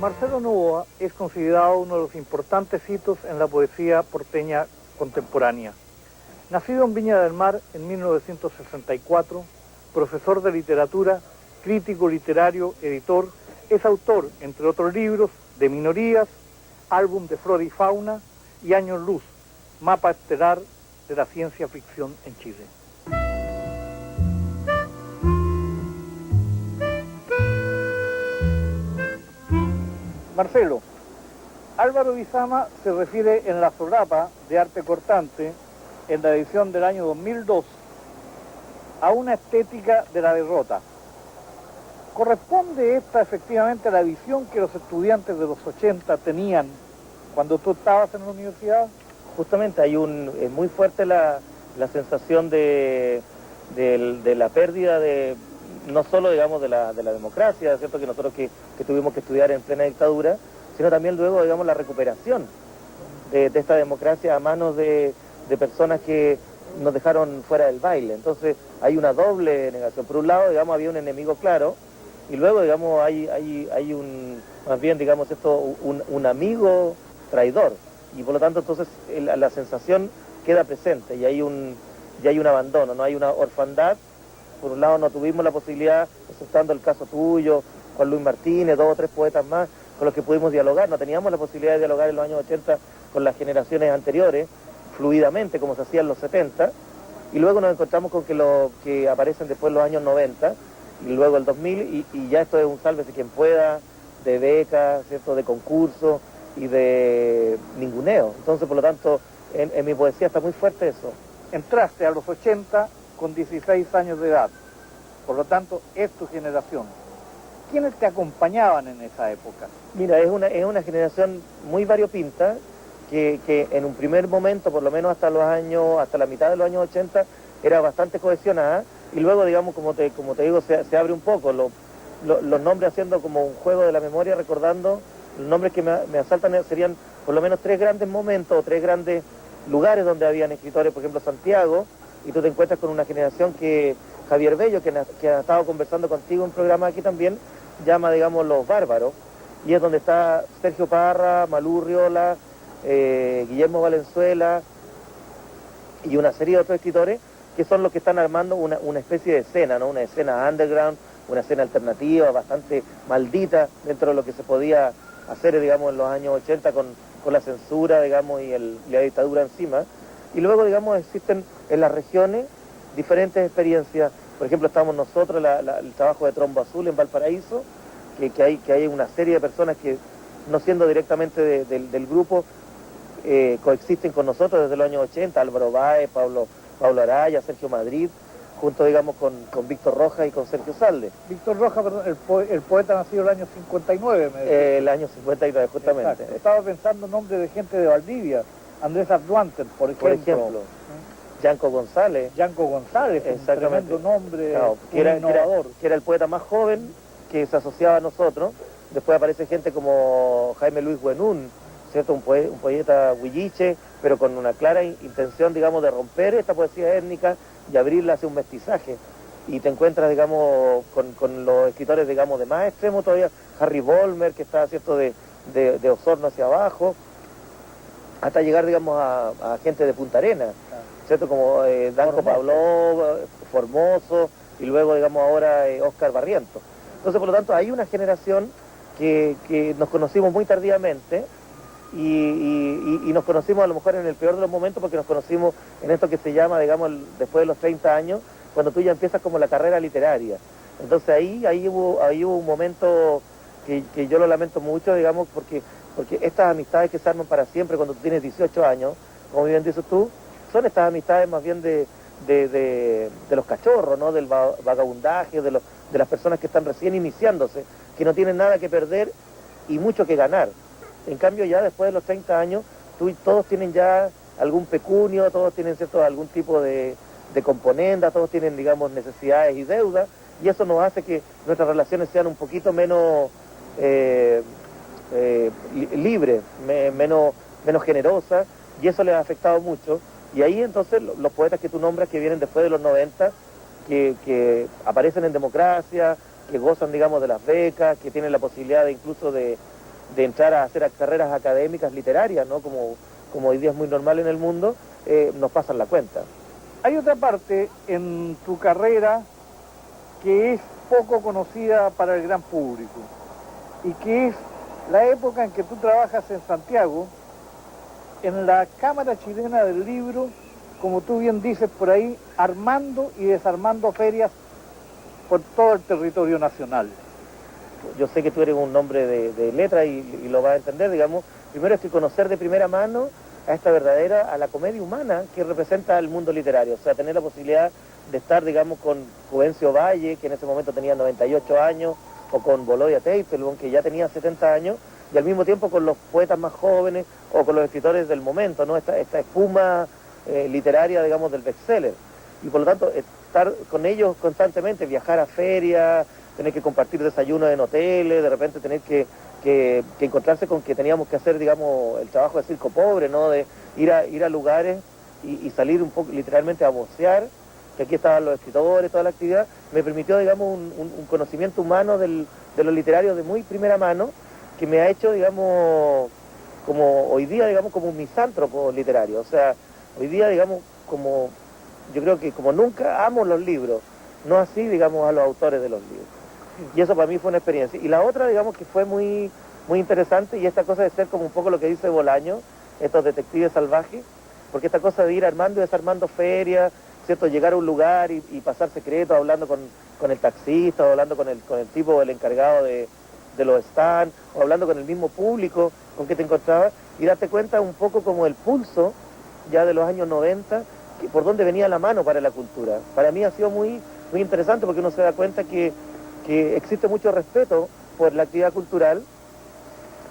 Marcelo Novoa es considerado uno de los importantes hitos en la poesía porteña contemporánea. Nacido en Viña del Mar en 1964, profesor de literatura, crítico literario, editor, es autor, entre otros libros, de Minorías, Álbum de Flora y Fauna y Años Luz, mapa estelar de la ciencia ficción en Chile. Marcelo, Álvaro Bizama se refiere en la solapa de arte cortante, en la edición del año 2002, a una estética de la derrota. ¿Corresponde esta efectivamente a la visión que los estudiantes de los 80 tenían cuando tú estabas en la universidad? Justamente hay es muy fuerte la sensación de la pérdida de, no solo digamos de la democracia, ¿cierto? Que nosotros que tuvimos que estudiar en plena dictadura, sino también luego digamos la recuperación de esta democracia a manos de personas que nos dejaron fuera del baile. Entonces hay una doble negación. Por un lado, digamos, había un enemigo claro, y luego, digamos, hay más bien, digamos, un amigo traidor. Y por lo tanto, entonces, la sensación queda presente y hay un abandono, no hay una orfandad. Por un lado, no tuvimos la posibilidad, exceptuando el caso tuyo, Juan Luis Martínez, 2 o 3 poetas más, con los que pudimos dialogar. No teníamos la posibilidad de dialogar en los años 80 con las generaciones anteriores, fluidamente, como se hacía en los 70, y luego nos encontramos con que aparecen después los años 90, y luego el 2000, y ya esto es un sálvese quien pueda, de becas, ¿cierto?, de concursos y de ninguneo. Entonces, por lo tanto, en mi poesía está muy fuerte eso. Entraste a los 80 con 16 años de edad, por lo tanto, es tu generación. ¿Quiénes te acompañaban en esa época? Mira, es una generación muy variopinta, que en un primer momento, por lo menos hasta la mitad de los años 80, era bastante cohesionada, y luego, digamos, como te digo, se abre un poco, los nombres haciendo como un juego de la memoria, recordando, los nombres que me asaltan serían por lo menos 3 grandes momentos, o 3 grandes lugares donde habían escritores, por ejemplo, Santiago, y tú te encuentras con una generación que Javier Bello, que ha estado conversando contigo en un programa aquí también, llama, digamos, Los Bárbaros, y es donde está Sergio Parra, Malú Riola, Guillermo Valenzuela y una serie de otros escritores que son los que están armando una especie de escena, ¿no? Una escena underground, una escena alternativa, bastante maldita dentro de lo que se podía hacer, digamos, en los años 80 con la censura, digamos, y la dictadura encima. Y luego, digamos, existen en las regiones diferentes experiencias. Por ejemplo, estamos nosotros, el trabajo de Trombo Azul en Valparaíso, que hay una serie de personas que, no siendo directamente del grupo, coexisten con nosotros desde los años 80, Álvaro Báez, Pablo Araya, Sergio Madrid, junto, digamos, con Víctor Rojas y con Sergio Salde. Víctor Rojas, perdón, el poeta nacido el año 59, me decía. El año 59, justamente. Exacto. Estaba pensando en nombres de gente de Valdivia, Andrés Arduantes, por ejemplo. Yanco González. Yanco González, un tremendo nombre, claro, innovador. Que era el poeta más joven que se asociaba a nosotros. Después aparece gente como Jaime Luis Buenún, ¿cierto? Un poeta huilliche, pero con una clara intención, digamos, de romper esta poesía étnica y abrirla hacia un mestizaje. Y te encuentras, digamos, con los escritores, digamos, de más extremo todavía, Harry Vollmer, que está, ¿cierto?, de Osorno hacia abajo, hasta llegar, digamos, a gente de Punta Arenas, ¿cierto?, como Danco Pablo, Formoso, y luego, digamos, ahora Oscar Barrientos. Entonces, por lo tanto, hay una generación que nos conocimos muy tardíamente, y nos conocimos a lo mejor en el peor de los momentos, porque nos conocimos en esto que se llama, digamos, después de los 30 años, cuando tú ya empiezas como la carrera literaria. Entonces ahí hubo un momento que yo lo lamento mucho, digamos, porque estas amistades que se arman para siempre cuando tú tienes 18 años, como bien dices tú, son estas amistades más bien de los cachorros, ¿no? Del vagabundaje, de las personas que están recién iniciándose, que no tienen nada que perder y mucho que ganar. En cambio, ya después de los 30 años, todos tienen ya algún pecunio, todos tienen, ¿cierto?, algún tipo de componenda, todos tienen, digamos, necesidades y deudas, y eso nos hace que nuestras relaciones sean un poquito menos libres, menos generosas, y eso les ha afectado mucho. Y ahí entonces los poetas que tú nombras, que vienen después de los 90, que aparecen en democracia, que gozan, digamos, de las becas, que tienen la posibilidad incluso de entrar a hacer carreras académicas literarias, ¿no? Como hoy día es muy normal en el mundo, nos pasan la cuenta. Hay otra parte en tu carrera que es poco conocida para el gran público y que es la época en que tú trabajas en Santiago, en la Cámara Chilena del Libro, como tú bien dices por ahí, armando y desarmando ferias por todo el territorio nacional. Yo sé que tú eres un hombre de letra y lo vas a entender, digamos. Primero es que conocer de primera mano a esta verdadera, a la comedia humana que representa el mundo literario. O sea, tener la posibilidad de estar, digamos, con Juvencio Valle, que en ese momento tenía 98 años, o con Bolodia Teitelbaum, que ya tenía 70 años, y al mismo tiempo con los poetas más jóvenes, o con los escritores del momento, ¿no? Esta espuma literaria, digamos, del bestseller. Y por lo tanto, estar con ellos constantemente, viajar a ferias, tener que compartir desayunos en hoteles, de repente tener que encontrarse con que teníamos que hacer, digamos, el trabajo de circo pobre, ¿no? De ir a lugares y salir un poco, literalmente a vocear, que aquí estaban los escritores, toda la actividad, me permitió, digamos, un conocimiento humano de lo literario de muy primera mano, que me ha hecho, digamos, como hoy día, digamos, como un misántropo literario. O sea, hoy día, digamos, como yo creo que como nunca amo los libros, no así, digamos, a los autores de los libros. Y eso para mí fue una experiencia. Y la otra, digamos, que fue muy, muy interesante, y esta cosa de ser como un poco lo que dice Bolaño, estos detectives salvajes, porque esta cosa de ir armando y desarmando ferias, ¿cierto? Llegar a un lugar y pasar secretos, hablando con el taxista, o hablando con el tipo, el encargado de los stands, o hablando con el mismo público con que te encontrabas, y darte cuenta un poco como el pulso, ya de los años 90, por dónde venía la mano para la cultura. Para mí ha sido muy, muy interesante, porque uno se da cuenta que existe mucho respeto por la actividad cultural,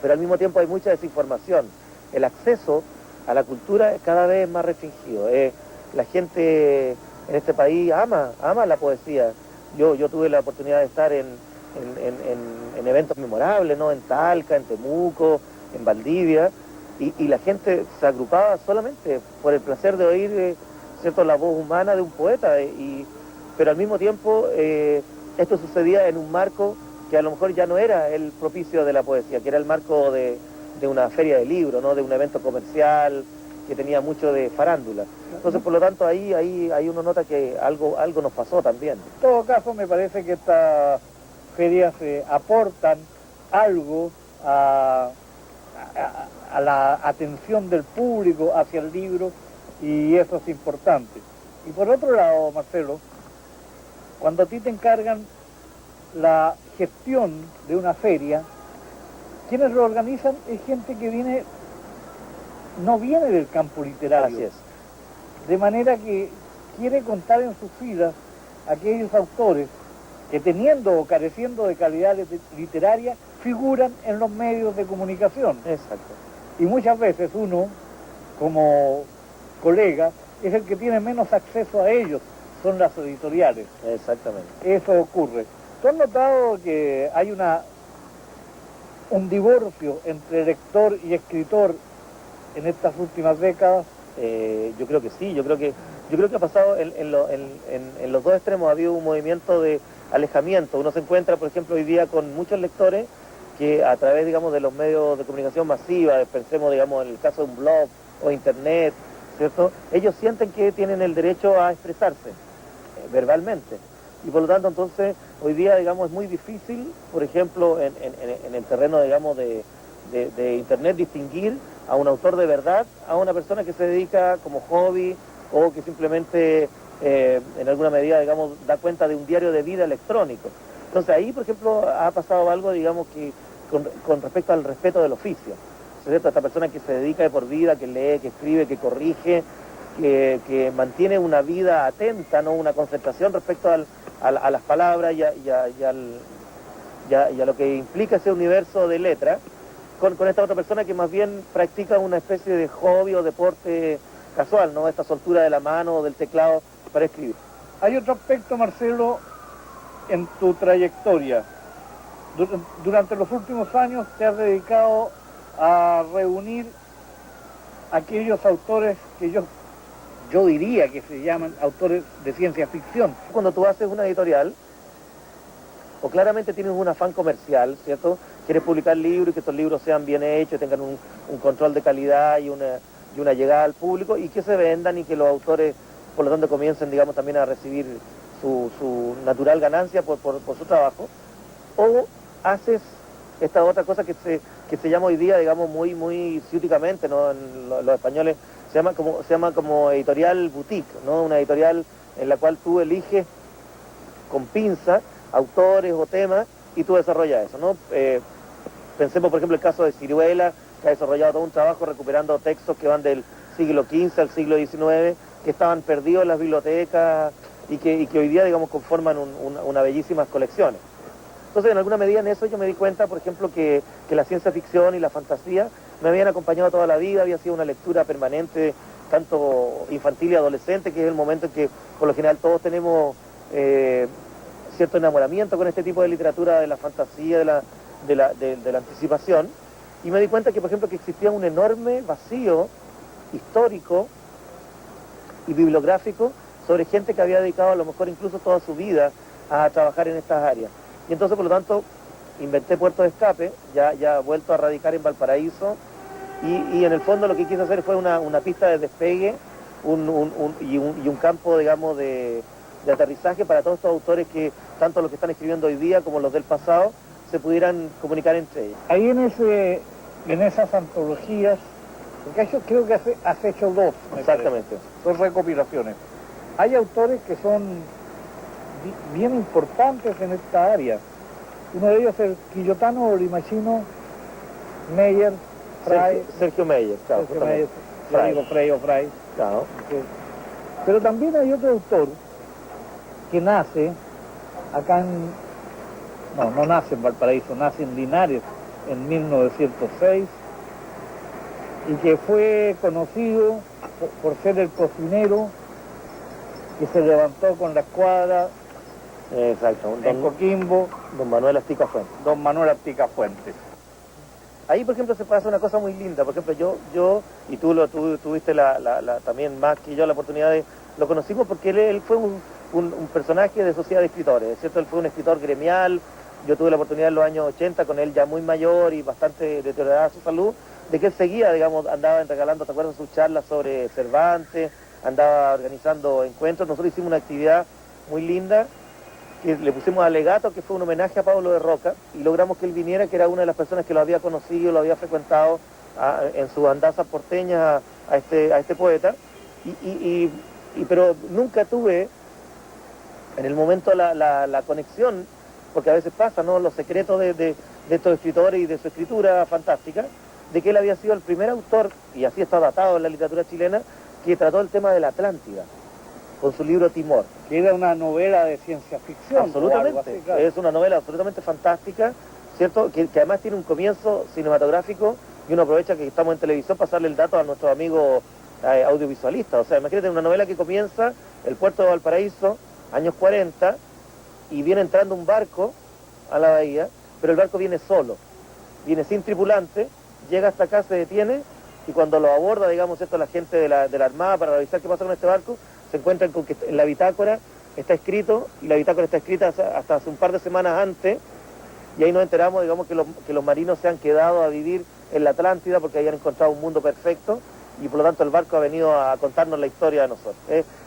pero al mismo tiempo hay mucha desinformación. El acceso a la cultura cada vez es más restringido. La gente en este país ama la poesía. Yo tuve la oportunidad de estar en eventos memorables, ¿no? En Talca, en Temuco, en Valdivia, y la gente se agrupaba solamente por el placer de oír, ¿cierto?, la voz humana de un poeta, pero al mismo tiempo esto sucedía en un marco que a lo mejor ya no era el propicio de la poesía, que era el marco de una feria de libros, ¿no? De un evento comercial que tenía mucho de farándula. Entonces, por lo tanto, ahí uno nota que algo nos pasó también. En todo caso, me parece que estas ferias aportan algo a la atención del público hacia el libro, y eso es importante. Y por otro lado, Marcelo, cuando a ti te encargan la gestión de una feria, quienes lo organizan es gente que no viene del campo literario. Así es. De manera que quiere contar en sus filas aquellos autores que, teniendo o careciendo de calidad literaria, figuran en los medios de comunicación. Exacto. Y muchas veces uno, como colega, es el que tiene menos acceso a ellos, son las editoriales. Exactamente. Eso ocurre. ¿Tú has notado que hay un divorcio entre lector y escritor en estas últimas décadas? Yo creo que sí, yo creo que ha pasado en los dos extremos. Ha habido un movimiento de alejamiento. Uno se encuentra, por ejemplo, hoy día con muchos lectores que a través, digamos, de los medios de comunicación masiva, pensemos, digamos, en el caso de un blog o internet, ¿cierto? Ellos sienten que tienen el derecho a expresarse verbalmente. Y por lo tanto, entonces, hoy día, digamos, es muy difícil, por ejemplo, en el terreno, digamos, de internet, distinguir a un autor de verdad, a una persona que se dedica como hobby, o que simplemente, en alguna medida, digamos, da cuenta de un diario de vida electrónico. Entonces ahí, por ejemplo, ha pasado algo, digamos, que con respecto al respeto del oficio, ¿cierto? Esta persona que se dedica de por vida, que lee, que escribe, que corrige, que mantiene una vida atenta, ¿no? Una concentración respecto a las palabras y a lo que implica ese universo de letra, con esta otra persona que más bien practica una especie de hobby o deporte casual, ¿no? Esta soltura de la mano o del teclado para escribir. Hay otro aspecto, Marcelo, en tu trayectoria. Durante los últimos años te has dedicado a reunir aquellos autores que yo diría que se llaman autores de ciencia ficción. Cuando tú haces una editorial, o claramente tienes un afán comercial, ¿cierto? Quieres publicar libros y que estos libros sean bien hechos, tengan un control de calidad y una llegada al público y que se vendan y que los autores, por lo tanto, comiencen, digamos, también a recibir su natural ganancia por su trabajo. O haces esta otra cosa que se llama hoy día, digamos, muy ciúticamente, ¿no? Los españoles se llama como editorial boutique, ¿no? Una editorial en la cual tú eliges con pinza autores o temas y tú desarrollas eso, ¿no? Pensemos, por ejemplo, el caso de Ciruela, que ha desarrollado todo un trabajo recuperando textos que van del siglo XV al siglo XIX, que estaban perdidos en las bibliotecas y que hoy día, digamos, conforman una bellísimas colecciones. Entonces, en alguna medida en eso yo me di cuenta, por ejemplo, que la ciencia ficción y la fantasía me habían acompañado toda la vida, había sido una lectura permanente, tanto infantil y adolescente, que es el momento en que, por lo general, todos tenemos cierto enamoramiento con este tipo de literatura, de la fantasía, de la anticipación, y me di cuenta que, por ejemplo, que existía un enorme vacío histórico y bibliográfico sobre gente que había dedicado a lo mejor incluso toda su vida a trabajar en estas áreas. Y entonces, por lo tanto, inventé Puerto de Escape, ya vuelto a radicar en Valparaíso, y en el fondo lo que quise hacer fue una pista de despegue y un campo, digamos, de aterrizaje para todos estos autores que, tanto los que están escribiendo hoy día como los del pasado, se pudieran comunicar entre ellos. Ahí en esas antologías, porque yo creo que has hecho dos. Exactamente. Dos recopilaciones. Hay autores que son bien importantes en esta área. Uno de ellos es el quillotano o limachino Meyer, Fray. Sergio Meyer, claro. Sergio Meyer, yo digo Frey o Fray. Claro. Pero también hay otro autor que nace acá no nace en Valparaíso, nace en Linares en 1906 y que fue conocido por ser el cocinero que se levantó con la escuadra. Exacto, en Coquimbo, don Manuel Astica Fuentes. Don Manuel Astica Fuentes. Ahí, por ejemplo, se pasa una cosa muy linda. Por ejemplo, yo y tú tuviste también más que yo la oportunidad de... Lo conocimos porque él fue un personaje de sociedad de escritores, ¿es cierto? Él fue un escritor gremial. Yo tuve la oportunidad en los años 80, con él ya muy mayor y bastante deteriorada su salud, de que él seguía, digamos, andaba regalando, ¿te acuerdas? Sus charlas sobre Cervantes, andaba organizando encuentros. Nosotros hicimos una actividad muy linda, que le pusimos alegato, que fue un homenaje a Pablo de Roca, y logramos que él viniera, que era una de las personas que lo había conocido, lo había frecuentado en sus andazas porteñas a este poeta, pero nunca tuve en el momento la conexión, porque a veces pasa, ¿no? Los secretos de estos escritores y de su escritura fantástica, de que él había sido el primer autor, y así está datado en la literatura chilena, que trató el tema de la Atlántida, con su libro Timor. Que era una novela de ciencia ficción. Absolutamente, así, claro. Es una novela absolutamente fantástica, ¿cierto? Que además tiene un comienzo cinematográfico, y uno aprovecha que estamos en televisión para pasarle el dato a nuestros amigos audiovisualistas. O sea, imagínate una novela que comienza el puerto de Valparaíso, años 40, y viene entrando un barco a la bahía, pero el barco viene solo, viene sin tripulante, llega hasta acá, se detiene, y cuando lo aborda, digamos, esto, la gente de la Armada para revisar qué pasa con este barco, se encuentran con que en la bitácora está escrito, y la bitácora está escrita hasta hace un par de semanas antes, y ahí nos enteramos, digamos, que los marinos se han quedado a vivir en la Atlántida porque habían encontrado un mundo perfecto, y por lo tanto el barco ha venido a contarnos la historia de nosotros.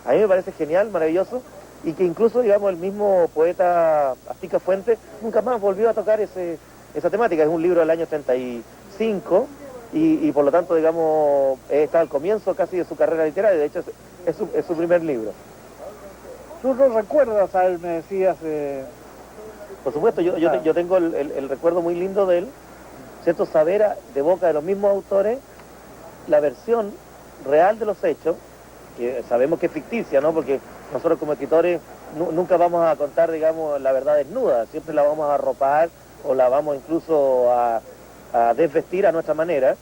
A mí me parece genial, maravilloso, y que incluso, digamos, el mismo poeta Astica Fuentes nunca más volvió a tocar esa temática. Es un libro del año 35, y por lo tanto, digamos, está al comienzo casi de su carrera literaria. De hecho, es su primer libro. ¿Tú lo recuerdas a él, me decías? Por supuesto, yo tengo el recuerdo muy lindo de él, ¿cierto? Saber de boca de los mismos autores la versión real de los hechos, que sabemos que es ficticia, ¿no? Porque nosotros como escritores nunca vamos a contar, digamos, la verdad desnuda, siempre la vamos a arropar o la vamos incluso a desvestir a nuestra manera.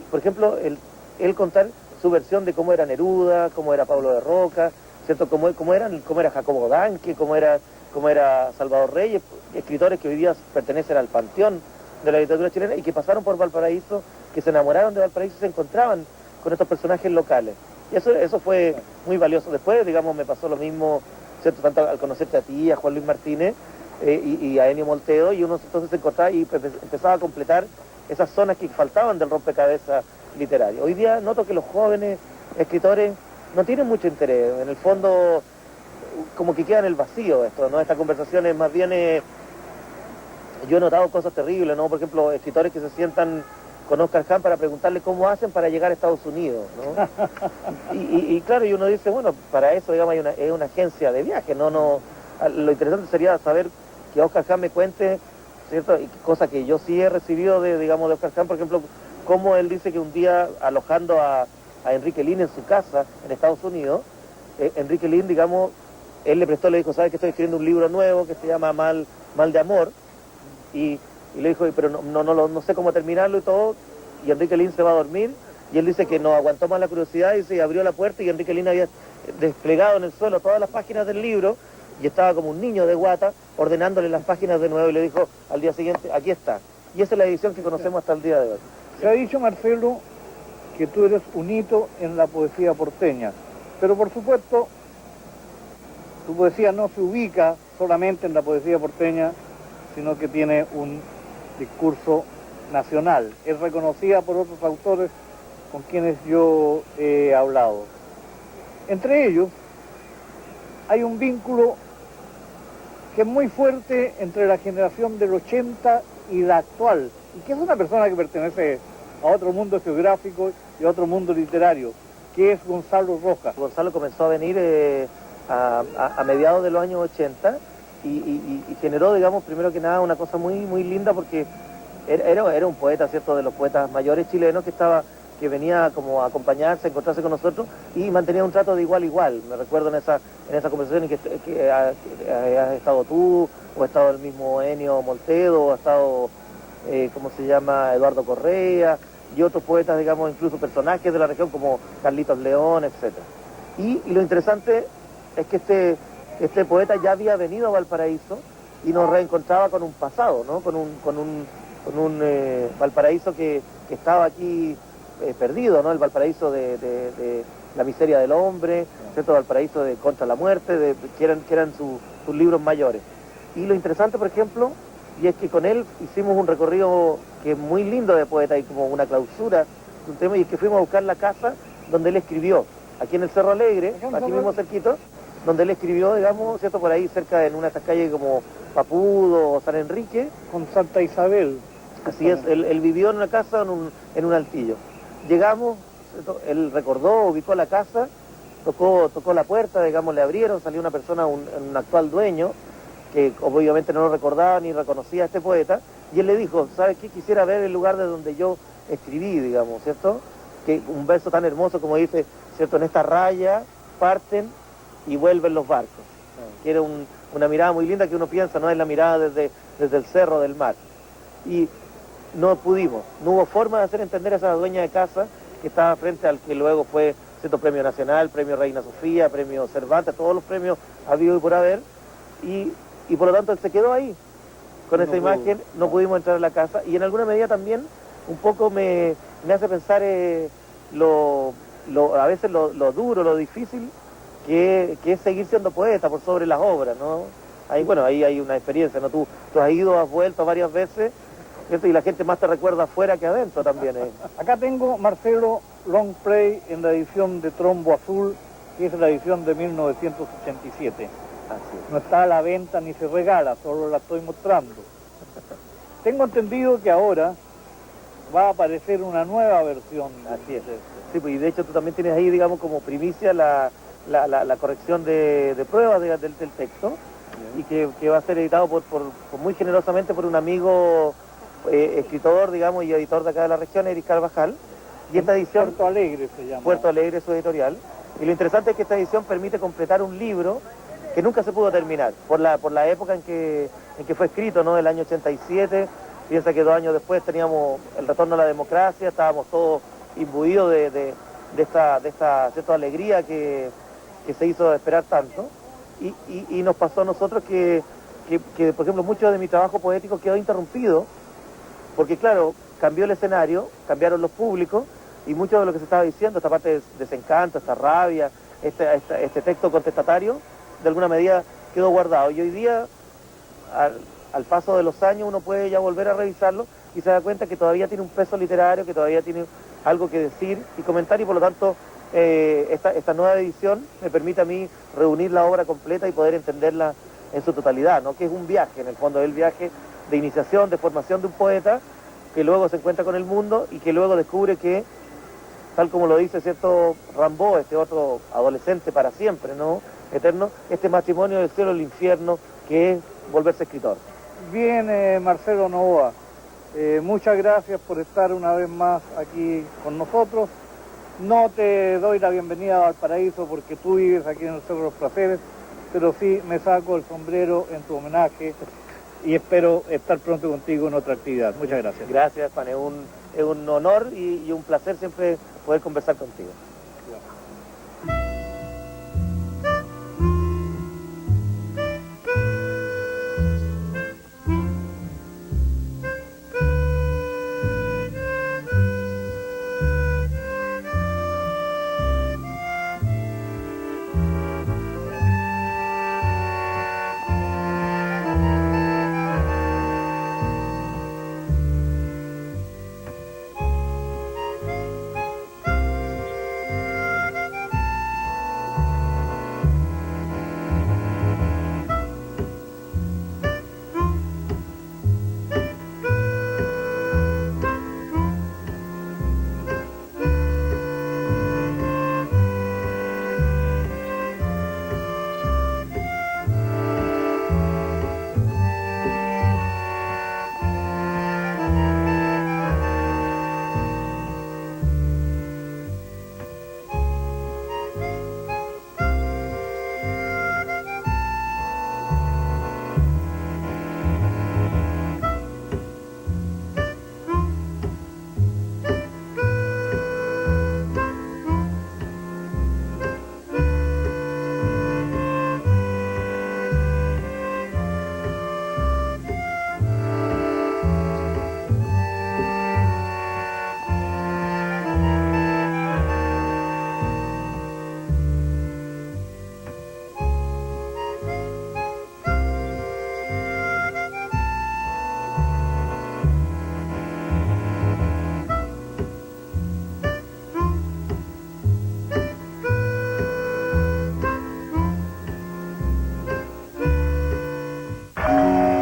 Por ejemplo, él contar su versión de cómo era Neruda, cómo era Pablo de Roca, ¿cierto? Cómo era Jacobo Danque, cómo era Salvador Reyes, escritores que hoy día pertenecen al panteón de la literatura chilena y que pasaron por Valparaíso, que se enamoraron de Valparaíso y se encontraban con estos personajes locales. Y eso fue muy valioso. Después, digamos, me pasó lo mismo, ¿cierto? Tanto al conocerte a ti, a Juan Luis Martínez, y a Ennio Molteno, y uno entonces se encontraba y empezaba a completar esas zonas que faltaban del rompecabezas literario. Hoy día noto que los jóvenes escritores no tienen mucho interés, en el fondo como que queda en el vacío esto, ¿no? Estas conversaciones más bien, yo he notado cosas terribles, ¿no? Por ejemplo, escritores que se sientan con Oscar Hahn para preguntarle cómo hacen para llegar a Estados Unidos, ¿no? Y claro, y uno dice, bueno, para eso, digamos, es una agencia de viaje, lo interesante sería saber que Oscar Hahn me cuente, ¿cierto? Y cosa que yo sí he recibido de Oscar Hahn, por ejemplo, cómo él dice que un día alojando a Enrique Lihn en su casa en Estados Unidos, Enrique Lihn, digamos, él le dijo, ¿sabes que estoy escribiendo un libro nuevo que se llama Mal de Amor? Y le dijo, pero no sé cómo terminarlo y todo, y Enrique Lihn se va a dormir, y él dice que no aguantó más la curiosidad y se abrió la puerta y Enrique Lihn había desplegado en el suelo todas las páginas del libro, y estaba como un niño de guata ordenándole las páginas de nuevo y le dijo al día siguiente, aquí está. Y esa es la edición que conocemos hasta el día de hoy. Se ha dicho, Marcelo, que tú eres un hito en la poesía porteña, pero por supuesto tu poesía no se ubica solamente en la poesía porteña, sino que tiene un discurso nacional. Es reconocida por otros autores con quienes yo he hablado. Entre ellos hay un vínculo que es muy fuerte entre la generación del 80 y la actual, y que es una persona que pertenece a otro mundo geográfico y a otro mundo literario, que es Gonzalo Rojas. Gonzalo comenzó a venir a mediados de los años 80 y generó, digamos, primero que nada una cosa muy linda, porque era un poeta, ¿cierto?, de los poetas mayores chilenos que venía como a acompañarse, a encontrarse con nosotros y mantenía un trato de igual a igual. Me recuerdo en esa conversación en que has estado tú, o ha estado el mismo Ennio Molteno, o ha estado, ¿cómo se llama?, Eduardo Correa, y otros poetas, digamos, incluso personajes de la región como Carlitos León, etc. Y lo interesante es que este poeta ya había venido a Valparaíso y nos reencontraba con un pasado, ¿no? Con un Valparaíso que estaba aquí perdido, ¿no? El Valparaíso de la miseria del hombre, ¿cierto? Valparaíso de Contra la Muerte, que eran sus libros mayores. Y lo interesante, por ejemplo, y es que con él hicimos un recorrido que es muy lindo de poeta y como una clausura de un tema, y es que fuimos a buscar la casa donde él escribió, aquí en el Cerro Alegre, aquí mismo cerquito, donde él escribió, digamos, ¿cierto?, por ahí cerca, en una de estas calles como Papudo o San Enrique. Con Santa Isabel. Así es, él vivió en una casa, en un altillo. Llegamos, ¿cierto?, él recordó, ubicó la casa, tocó la puerta, digamos, le abrieron, salió una persona, un actual dueño, que obviamente no lo recordaba ni reconocía a este poeta, y él le dijo, ¿sabes qué? Quisiera ver el lugar de donde yo escribí, digamos, ¿cierto? Que un verso tan hermoso como dice, ¿cierto?, en esta raya parten y vuelven los barcos. Que era una mirada muy linda que uno piensa, no es la mirada desde el cerro del mar. Y no hubo forma de hacer entender a esa dueña de casa que estaba frente al que luego fue, ¿cierto?, Premio Nacional, Premio Reina Sofía, Premio Cervantes, todos los premios habido y por haber, y por lo tanto él se quedó ahí, con esa imagen, no pudimos entrar a la casa, y en alguna medida también un poco me hace pensar a veces lo duro, lo difícil que es seguir siendo poeta por sobre las obras, ¿no? Ahí hay una experiencia, ¿no? Tú has ido, has vuelto varias veces, ¿cierto? Y la gente más te recuerda afuera que adentro también. Acá tengo, Marcelo, Long Play en la edición de Trombo Azul, que es la edición de 1987. Así es. No está a la venta ni se regala, solo la estoy mostrando. Tengo entendido que ahora va a aparecer una nueva versión. Así es. Sí, pues, y de hecho tú también tienes ahí, digamos, como primicia la corrección de pruebas del texto, y que va a ser editado por muy generosamente por un amigo escritor, digamos, y editor de acá de la región, Eric Carvajal. Y esta edición, Puerto Alegre se llama. Puerto Alegre, su editorial. Y lo interesante es que esta edición permite completar un libro que nunca se pudo terminar, por la época en que fue escrito, ¿no? El año 87, piensa que 2 años después teníamos el retorno a la democracia, estábamos todos imbuidos de esta cierta alegría que se hizo esperar tanto, y nos pasó a nosotros que, por ejemplo, mucho de mi trabajo poético quedó interrumpido, porque claro, cambió el escenario, cambiaron los públicos, y mucho de lo que se estaba diciendo, esta parte de desencanto, esta rabia, este texto contestatario, de alguna medida quedó guardado. Y hoy día, al paso de los años uno puede ya volver a revisarlo y se da cuenta que todavía tiene un peso literario, que todavía tiene algo que decir y comentar, y por lo tanto esta nueva edición me permite a mí reunir la obra completa y poder entenderla en su totalidad, ¿no? Que es un viaje, en el fondo es el viaje de iniciación, de formación de un poeta que luego se encuentra con el mundo y que luego descubre que, tal como lo dice cierto Rimbaud, este otro adolescente para siempre, ¿no? Eterno, este matrimonio del cielo y el infierno que es volverse escritor. Bien, Marcelo Novoa, muchas gracias por estar una vez más aquí con nosotros. No te doy la bienvenida a Valparaíso porque tú vives aquí en el Cerro de los Placeres, pero sí me saco el sombrero en tu homenaje y espero estar pronto contigo en otra actividad. Muchas gracias. Gracias, Juan, es un honor y un placer siempre poder conversar contigo.